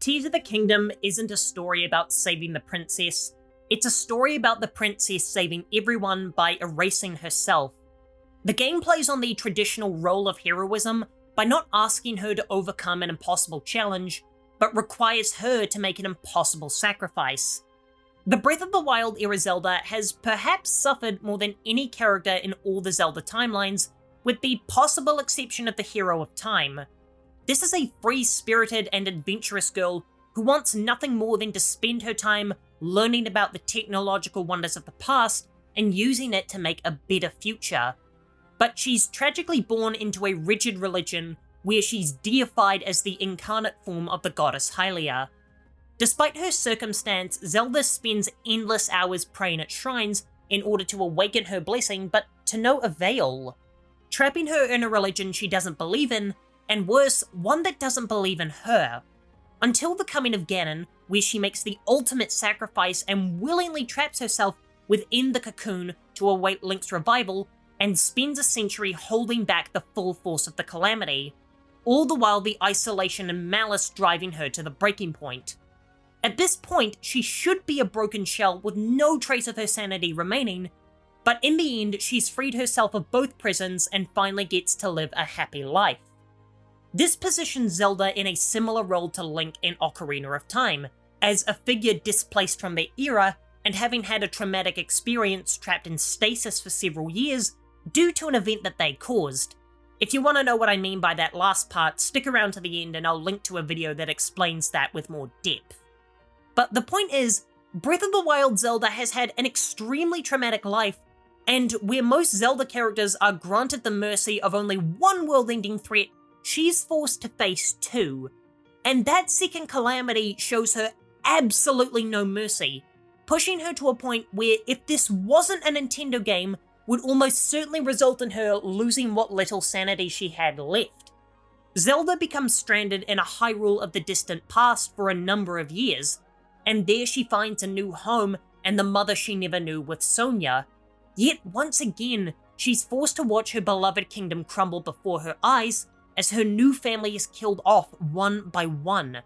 Tears of the Kingdom isn't a story about saving the princess, it's a story about the princess saving everyone by erasing herself. The game plays on the traditional role of heroism by not asking her to overcome an impossible challenge, but requires her to make an impossible sacrifice. The Breath of the Wild era Zelda has perhaps suffered more than any character in all the Zelda timelines, with the possible exception of the Hero of Time. This is a free-spirited and adventurous girl who wants nothing more than to spend her time learning about the technological wonders of the past and using it to make a better future. But she's tragically born into a rigid religion where she's deified as the incarnate form of the goddess Hylia. Despite her circumstance, Zelda spends endless hours praying at shrines in order to awaken her blessing, but to no avail, trapping her in a religion she doesn't believe in, and worse, one that doesn't believe in her. Until the coming of Ganon, where she makes the ultimate sacrifice and willingly traps herself within the cocoon to await Link's revival, and spends a century holding back the full force of the calamity, all the while the isolation and malice driving her to the breaking point. At this point, she should be a broken shell with no trace of her sanity remaining, but in the end, she's freed herself of both prisons and finally gets to live a happy life. This positions Zelda in a similar role to Link in Ocarina of Time, as a figure displaced from their era and having had a traumatic experience trapped in stasis for several years due to an event that they caused. If you want to know what I mean by that last part, stick around to the end and I'll link to a video that explains that with more depth. But the point is, Breath of the Wild Zelda has had an extremely traumatic life, and where most Zelda characters are granted the mercy of only one world-ending threat, she's forced to face two. And that second calamity shows her absolutely no mercy, pushing her to a point where if this wasn't a Nintendo game, would almost certainly result in her losing what little sanity she had left. Zelda becomes stranded in a Hyrule of the distant past for a number of years, and there she finds a new home and the mother she never knew with Sonia. Yet once again, she's forced to watch her beloved kingdom crumble before her eyes as her new family is killed off one by one.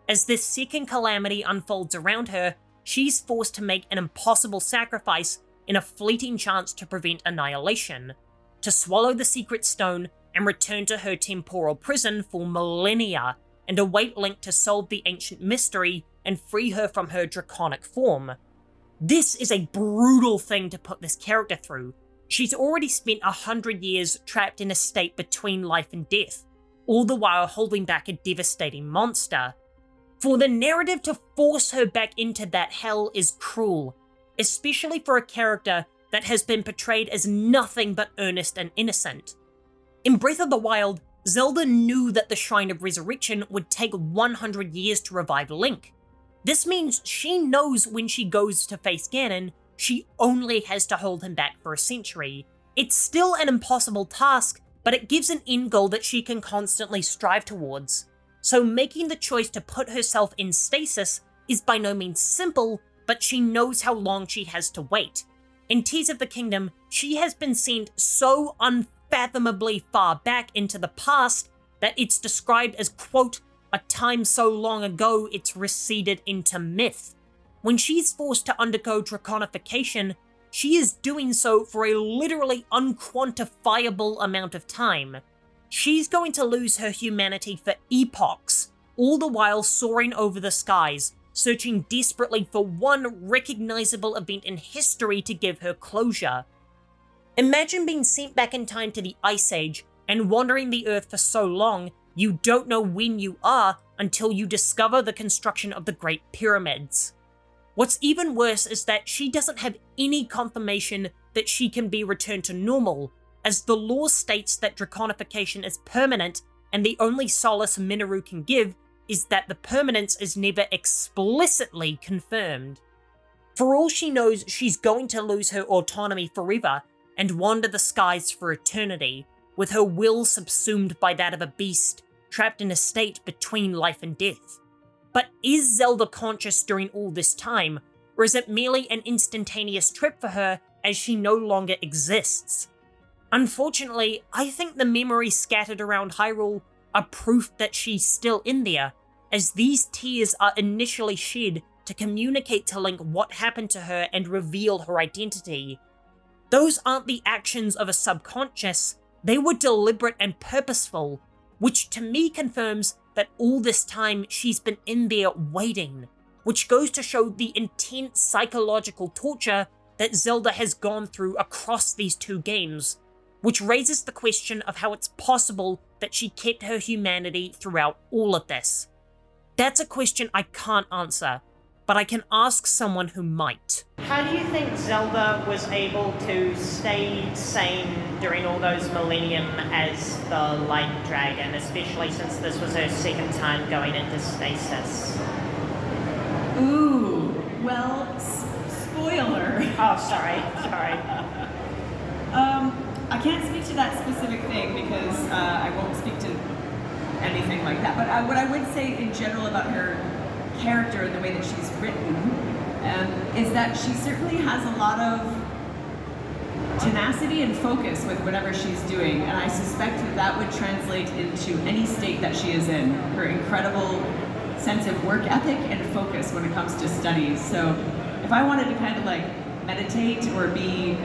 As this second calamity unfolds around her, she's forced to make an impossible sacrifice in a fleeting chance to prevent annihilation, to swallow the secret stone and return to her temporal prison for millennia, and await Link to solve the ancient mystery and free her from her draconic form. This is a brutal thing to put this character through. She's already spent 100 years trapped in a state between life and death, all the while holding back a devastating monster. For the narrative to force her back into that hell is cruel, especially for a character that has been portrayed as nothing but earnest and innocent. In Breath of the Wild, Zelda knew that the Shrine of Resurrection would take 100 years to revive Link. This means she knows when she goes to face Ganon, she only has to hold him back for a century. It's still an impossible task, but it gives an end goal that she can constantly strive towards. So making the choice to put herself in stasis is by no means simple, but she knows how long she has to wait. In Tears of the Kingdom, she has been sent so unfathomably far back into the past that it's described as, quote, a time so long ago it's receded into myth. When she's forced to undergo draconification, she is doing so for a literally unquantifiable amount of time. She's going to lose her humanity for epochs, all the while soaring over the skies, searching desperately for one recognizable event in history to give her closure. Imagine being sent back in time to the Ice Age and wandering the Earth for so long you don't know when you are until you discover the construction of the Great Pyramids. What's even worse is that she doesn't have any confirmation that she can be returned to normal, as the law states that draconification is permanent and the only solace Minoru can give is that the permanence is never explicitly confirmed. For all she knows, she's going to lose her autonomy forever and wander the skies for eternity, with her will subsumed by that of a beast, trapped in a state between life and death. But is Zelda conscious during all this time, or is it merely an instantaneous trip for her as she no longer exists? Unfortunately, I think the memories scattered around Hyrule are proof that she's still in there, as these tears are initially shed to communicate to Link what happened to her and reveal her identity. Those aren't the actions of a subconscious, they were deliberate and purposeful, which to me confirms that all this time she's been in there waiting, which goes to show the intense psychological torture that Zelda has gone through across these two games, which raises the question of how it's possible that she kept her humanity throughout all of this. That's a question I can't answer, but I can ask someone who might. How do you think Zelda was able to stay sane during all those millennium as the Light Dragon, especially since this was her second time going into stasis? Ooh, well, spoiler. Oh, sorry. I can't speak to that specific thing because I won't speak to anything like that. But what I would say in general about her character and the way that she's written is that she certainly has a lot of tenacity and focus with whatever she's doing, and I suspect that would translate into any state that she is in. Her incredible sense of work ethic and focus when it comes to studies. So if I wanted to kind of like meditate or be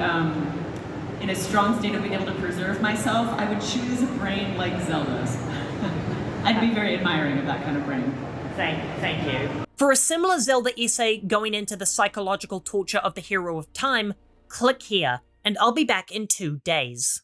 in a strong state of being able to preserve myself, I would choose a brain like Zelda's. I'd be very admiring of that kind of brain. Thank you. For a similar Zelda essay going into the psychological torture of the Hero of Time, click here, and I'll be back in 2 days.